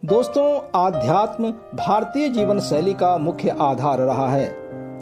दोस्तों, आध्यात्म भारतीय जीवन शैली का मुख्य आधार रहा है।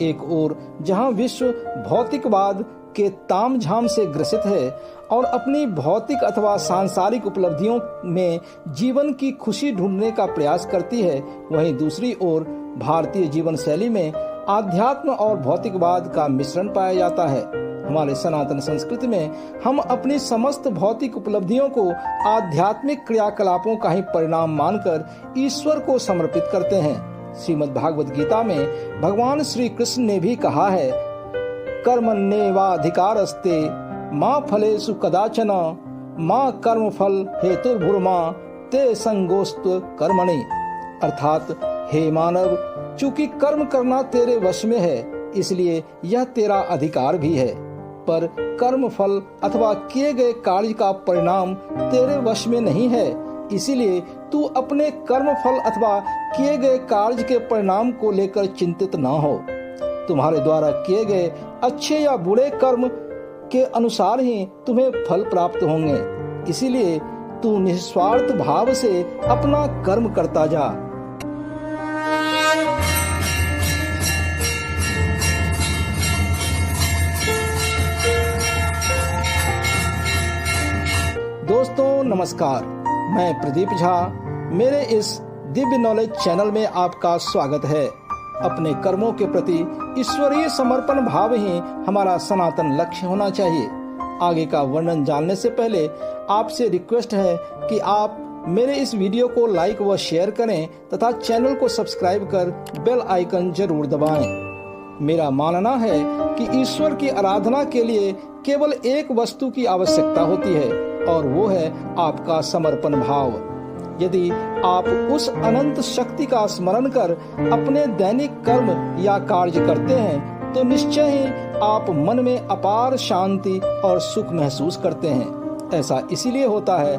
एक ओर जहां विश्व भौतिकवाद के तामझाम से ग्रसित है और अपनी भौतिक अथवा सांसारिक उपलब्धियों में जीवन की खुशी ढूंढने का प्रयास करती है, वहीं दूसरी ओर भारतीय जीवन शैली में आध्यात्म और भौतिकवाद का मिश्रण पाया जाता है। हमारे सनातन संस्कृति में हम अपनी समस्त भौतिक उपलब्धियों को आध्यात्मिक क्रियाकलापों का ही परिणाम मानकर ईश्वर को समर्पित करते हैं। श्रीमद् भागवत गीता में भगवान श्री कृष्ण ने भी कहा है, कर्मण्येवाधिकारस्ते मां फलेषु कदाचन मां कर्म फल हेतुर्भुर्मा ते संगोस्तु कर्मणि। अर्थात हे मानव, चूंकि कर्म करना तेरे वश में है, इसलिए यह तेरा अधिकार भी है, पर कर्म फल अथवा किए गए कार्य का परिणाम तेरे वश में नहीं है, इसीलिए तू अपने कर्म फल अथवा किए गए कार्य के परिणाम को लेकर चिंतित ना हो। तुम्हारे द्वारा किए गए अच्छे या बुरे कर्म के अनुसार ही तुम्हें फल प्राप्त होंगे, इसीलिए तू निस्वार्थ भाव से अपना कर्म करता जा। दोस्तों नमस्कार, मैं प्रदीप झा। मेरे इस दिव्य नॉलेज चैनल में आपका स्वागत है। अपने कर्मों के प्रति ईश्वरीय समर्पण भाव ही हमारा सनातन लक्ष्य होना चाहिए। आगे का वर्णन जानने से पहले आपसे रिक्वेस्ट है कि आप मेरे इस वीडियो को लाइक व शेयर करें तथा चैनल को सब्सक्राइब कर बेल आइकन जरूर दबाएं। मेरा मानना है कि ईश्वर की आराधना के लिए केवल एक वस्तु की आवश्यकता होती है और वो है आपका समर्पण भाव। यदि आप उस अनंत शक्ति का स्मरण कर अपने दैनिक कर्म या कार्य करते हैं तो निश्चय ही आप मन में अपार शांति और सुख महसूस करते हैं। ऐसा इसीलिए होता है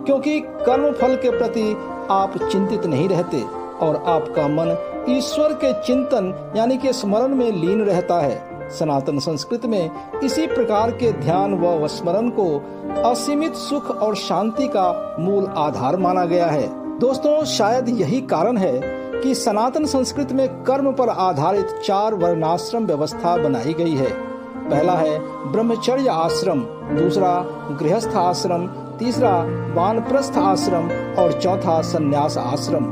क्योंकि कर्म फल के प्रति आप चिंतित नहीं रहते और आपका मन ईश्वर के चिंतन यानी के स्मरण में लीन रहता है। सनातन संस्कृति में इसी प्रकार के ध्यान व स्मरण को असीमित सुख और शांति का मूल आधार माना गया है। दोस्तों, शायद यही कारण है कि सनातन संस्कृति में कर्म पर आधारित 4 वर्णाश्रम व्यवस्था बनाई गई है। पहला है ब्रह्मचर्य आश्रम, दूसरा गृहस्थ आश्रम, तीसरा वानप्रस्थ आश्रम और चौथा संन्यास आश्रम।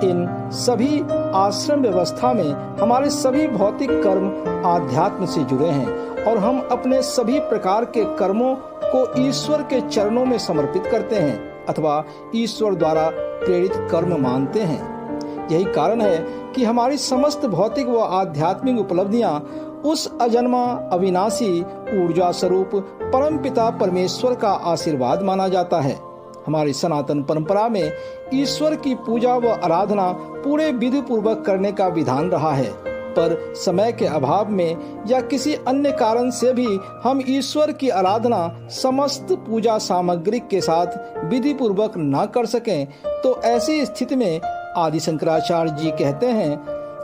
इन सभी आश्रम व्यवस्था में हमारे सभी भौतिक कर्म आध्यात्म से जुड़े हैं और हम अपने सभी प्रकार के कर्मों को ईश्वर के चरणों में समर्पित करते हैं अथवा ईश्वर द्वारा प्रेरित कर्म मानते हैं। यही कारण है कि हमारी समस्त भौतिक व आध्यात्मिक उपलब्धियां उस अजन्मा अविनाशी ऊर्जा स्वरूप परमपिता परमेश्वर का आशीर्वाद माना जाता है। हमारी सनातन परंपरा में ईश्वर की पूजा व आराधना पूरे विधि पूर्वक करने का विधान रहा है, पर समय के अभाव में या किसी अन्य कारण से भी हम ईश्वर की आराधना समस्त पूजा सामग्री के साथ विधि पूर्वक न कर सकें, तो ऐसी स्थिति में आदि शंकराचार्य जी कहते हैं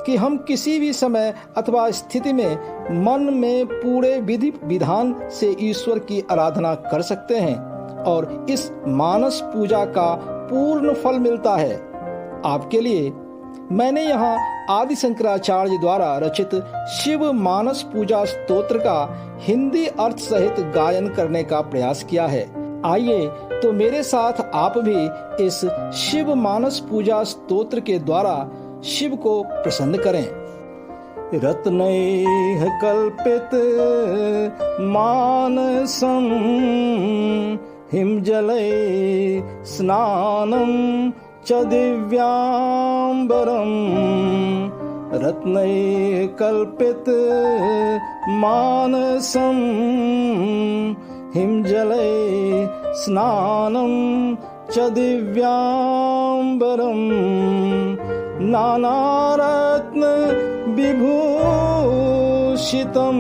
कि हम किसी भी समय अथवा स्थिति में मन में पूरे विधि विधान से ईश्वर की आराधना कर सकते हैं और इस मानस पूजा का पूर्ण फल मिलता है। आपके लिए मैंने यहाँ आदि शंकराचार्य द्वारा रचित शिव मानस पूजा स्तोत्र का हिंदी अर्थ सहित गायन करने का प्रयास किया है। आइए तो मेरे साथ आप भी इस शिव मानस पूजा स्तोत्र के द्वारा शिव को प्रसन्न करें। रत्नैः कल्पित मानसं हिमजलै स्नानं च दिव्याम्बरम्। रत्नैः कल्पित मानसं हिमजलै स्नानं च दिव्याम्बरम्। नानारत्न विभूषितं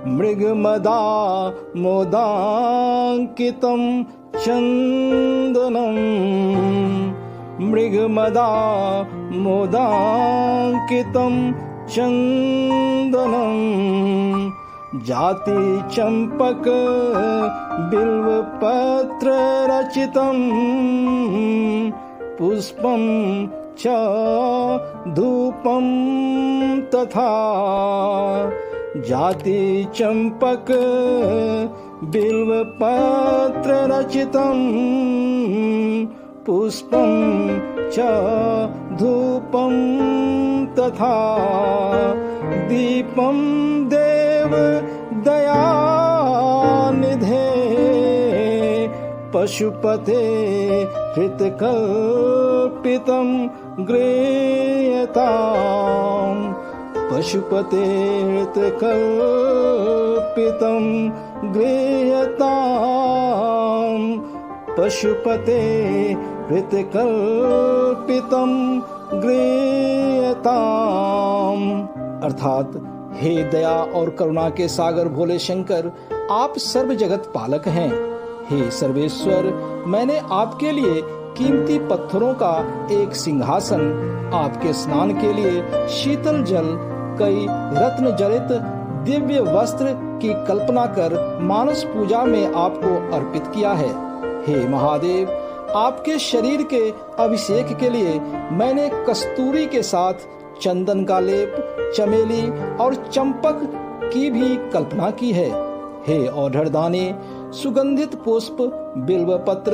मृगमदा मोदाङ्कितं चन्दनं। मृगमदा मोदाङ्कितं चन्दनं। जाति चंपक बिल्व पत्र रचितम पुष्पम च धूपम तथा। जाति चंपक बिल्व पत्र रचितम पुष्पम च धूपम तथा। दीपम देव दयानिधे पशुपते हृतकल्पितं गृह्यताम्। पशुपते हृतकल्पितं गृह्यताम्। पशुपते हृतकल्पितं गृह्यताम्। अर्थात हे दया और करुणा के सागर भोले शंकर, आप सर्व जगत पालक हैं। हे सर्वेश्वर, मैंने आपके लिए कीमती पत्थरों का एक सिंहासन, आपके स्नान के लिए शीतल जल, कई रत्न जड़ित दिव्य वस्त्र की कल्पना कर मानस पूजा में आपको अर्पित किया है। हे महादेव, आपके शरीर के अभिषेक के लिए मैंने कस्तूरी के साथ चंदन का लेप, चमेली और चंपक की भी कल्पना की है। हे औढ़दानी, सुगंधित पुष्प, बिल्व पत्र,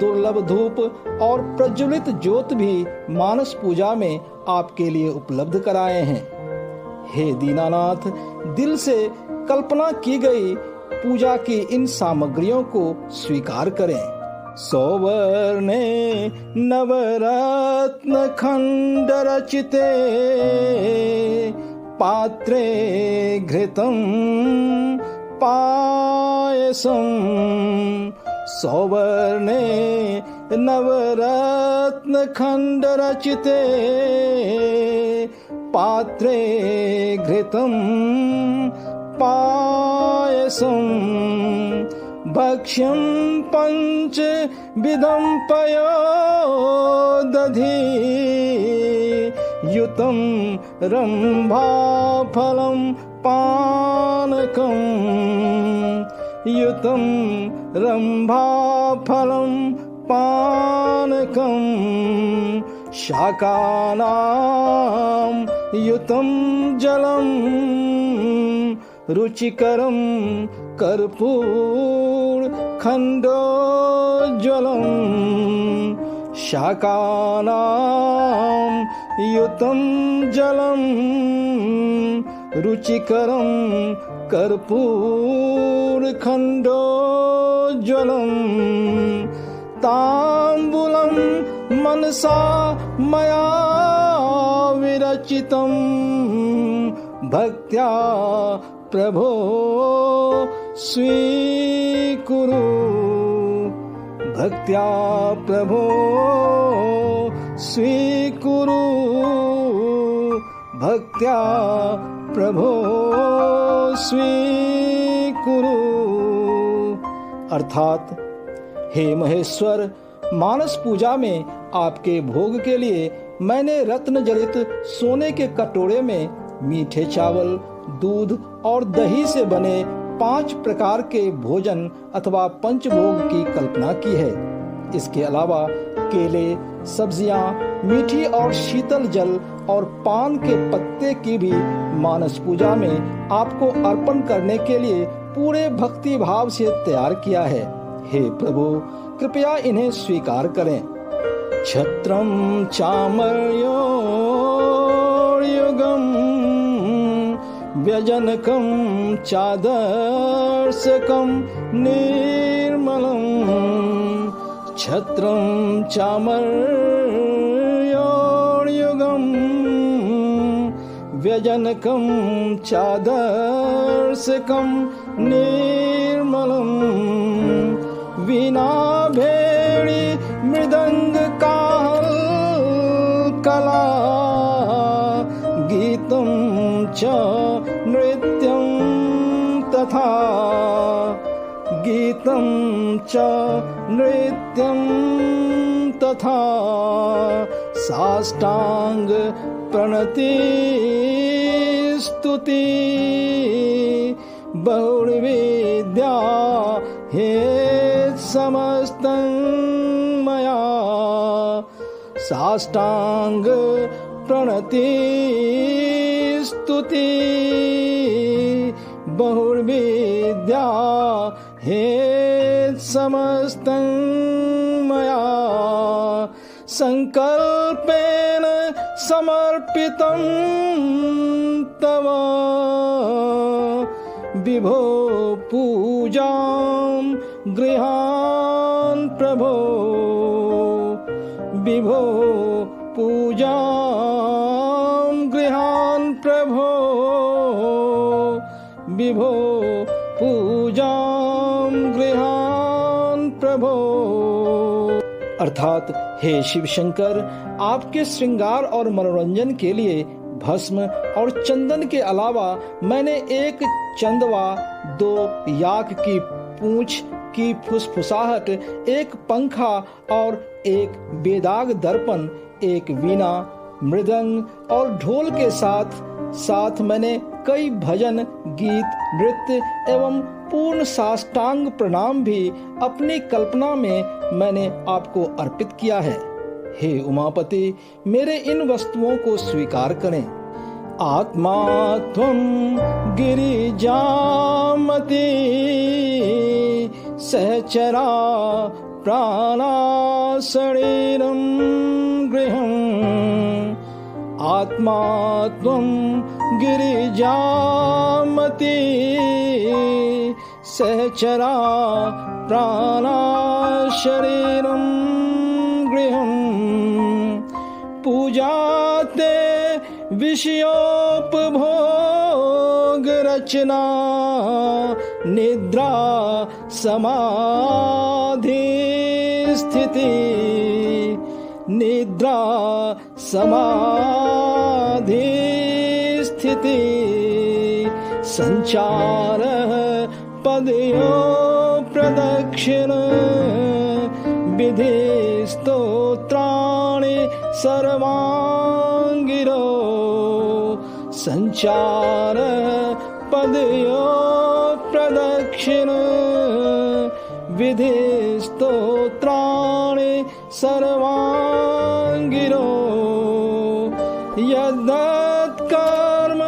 दुर्लभ धूप और प्रज्वलित ज्योत भी मानस पूजा में आपके लिए उपलब्ध कराए हैं। हे दीनानाथ, दिल से कल्पना की गई पूजा की इन सामग्रियों को स्वीकार करें। सौवर्णे नवरत्न खंड रचिते पात्रे घृतं पायसं। सौवर्णे नवरत्न खंड रचिते पात्रे घृतं पायसं। भक्ष्यं पंचविधं पयोदधि युतं रम्भाफलं पानकं। युतं रम्भाफलं पानकं। शाकानां युतं जलं रुचिकरं कर्पूर खंडोज्ज्वलं। शाकानां युतं जलं रुचिकरं कर्पूर खंडोज्ज्वलं। तांबूलं मनसा मया विरचितं भक्त्या प्रभो स्वीकुरु। भक्त्या प्रभो स्वीकुरु। भक्त्या प्रभो स्वीकुरु। अर्थात हे महेश्वर, मानस पूजा में आपके भोग के लिए मैंने रत्न जड़ित सोने के कटोरे में मीठे चावल, दूध और दही से बने 5 प्रकार के भोजन अथवा पंचभोग की कल्पना की है। इसके अलावा केले, सब्जियां, मीठी और शीतल जल और पान के पत्ते की भी मानस पूजा में आपको अर्पण करने के लिए पूरे भक्ति भाव से तैयार किया है। हे प्रभु, कृपया इन्हें स्वीकार करें। छत्रम चामर्योर्युगम व्यजनकं चादर्शकं निर्मलं। छत्रं चामर्योर्युगं व्यजनकं चादर्शकं निर्मलं। वीणा भेड़ी मृदंग काहल कला गीतं च नृत्यं तथा। गीतं च नृत्यं तथा। साष्टांग प्रणति स्तुति बहुविद्या हे समस्तं मया साष्टांग प्रणति स्तुति बहुविद्या हे समस्तं मया संकल्पेन समर्पितं तव विभो पूजां गृहान् प्रभो विभो पूजां गृहान् प्रभो विभो पूजां गृहान् प्रभो। अर्थात हे शिव शंकर, आपके श्रृंगार और मनोरंजन के लिए भस्म और चंदन के अलावा मैंने एक चंदवा, 2 याक की पूंछ की फुसफुसाहट, एक पंखा और एक बेदाग दर्पण, एक वीणा, मृदंग और ढोल के साथ साथ मैंने कई भजन, गीत, नृत्य एवं पूर्ण साष्टांग प्रणाम भी अपनी कल्पना में मैंने आपको अर्पित किया है। हे उमापति, मेरे इन वस्तुओं को स्वीकार करें। आत्मा त्वं गिरिजामती सहचरा प्राणा शरीरं गृहम् आत्मा त्वं गिरिजामती सहचरा प्राणा शरीरं गृहम् पूजाते विषयोपभोग रचना निद्रा समाधि स्थिति निद्रा समाधि स्थिति संचार पदयो प्रदक्षिण विधि स्तोत्राणि सर्वांगिरो संचार पदयो प्रदक्षिण विधि स्तोत्राणि सर्वांगिरो यद्दत् कर्म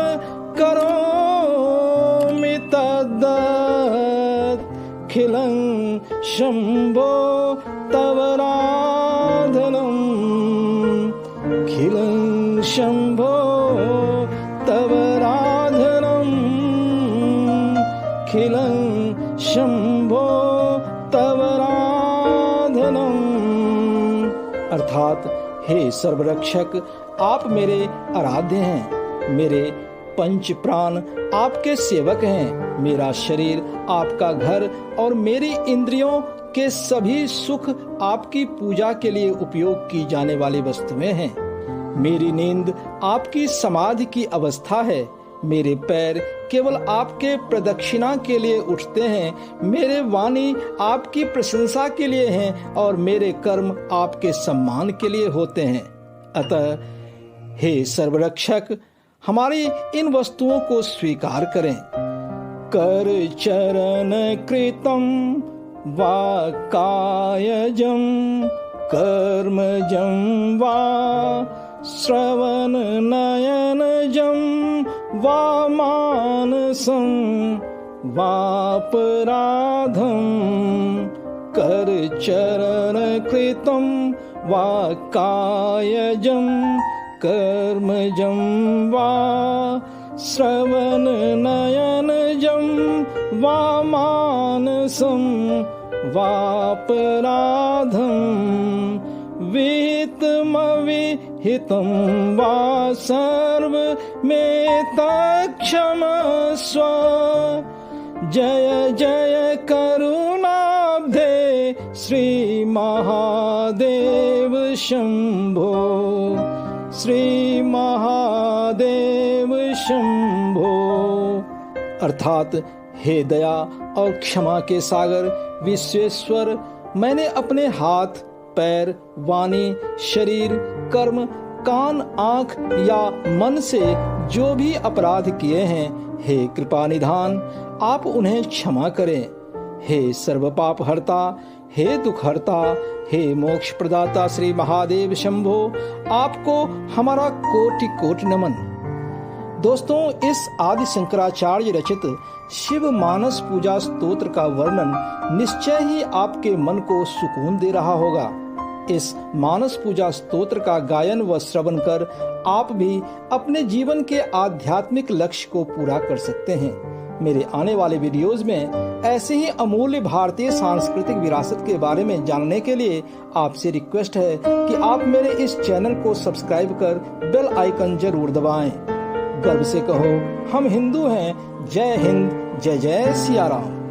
करोमि तद्दत् खिलं शम्भो तव राधनम् खिलं शम्भो तव राधनम् खिलं शम्भो तव राधनम्। अर्थात हे सर्वरक्षक, आप मेरे आराध्य हैं, मेरे पंच प्राण आपके सेवक हैं, मेरा शरीर आपका घर और मेरी इंद्रियों के सभी सुख आपकी पूजा के लिए उपयोग की जाने वाली वस्तुएं हैं। मेरी नींद आपकी समाधि की अवस्था है, मेरे पैर केवल आपके प्रदक्षिणा के लिए उठते हैं, मेरे वाणी आपकी प्रशंसा के लिए हैं और मेरे कर्म आपके सम्मान के लिए होते हैं। अतः हे सर्वरक्षक, हमारी इन वस्तुओं को स्वीकार करें। कर चरण कृतम वा कायजम कर्मजं वा श्रवण नयनजं वा मानसं वापराधं कर चरण कृतं वा कायजं कर्मजं वा श्रवण नयनजं वा मानसं वापराधं विहितमविहितं वा सर्वमेतत्क्षमस्व जय जय करुणाब्धे श्री महादेव शंभो श्री महादेव शंभो। अर्थात हे दया और क्षमा के सागर विश्वेश्वर, मैंने अपने हाथ, पैर, वाणी, शरीर, कर्म, कान, आँख या मन से जो भी अपराध किए हैं, हे कृपा निधान, आप उन्हें क्षमा करें। हे सर्व पाप हरता, हे दुख हरता, हे मोक्ष प्रदाता श्री महादेव शंभो, आपको हमारा कोटि कोटि नमन। दोस्तों, इस आदि शंकराचार्य रचित शिव मानस पूजा स्तोत्र का वर्णन निश्चय ही आपके मन को सुकून दे रहा होगा। इस मानस पूजा स्तोत्र का गायन व श्रवण कर आप भी अपने जीवन के आध्यात्मिक लक्ष्य को पूरा कर सकते हैं। मेरे आने वाले वीडियोस में ऐसे ही अमूल्य भारतीय सांस्कृतिक विरासत के बारे में जानने के लिए आपसे रिक्वेस्ट है कि आप मेरे इस चैनल को सब्सक्राइब कर बेल आइकन जरूर दबाएं। गर्व से कहो, हम हिंदू हैं। जय हिंद, जय जय सिया राम।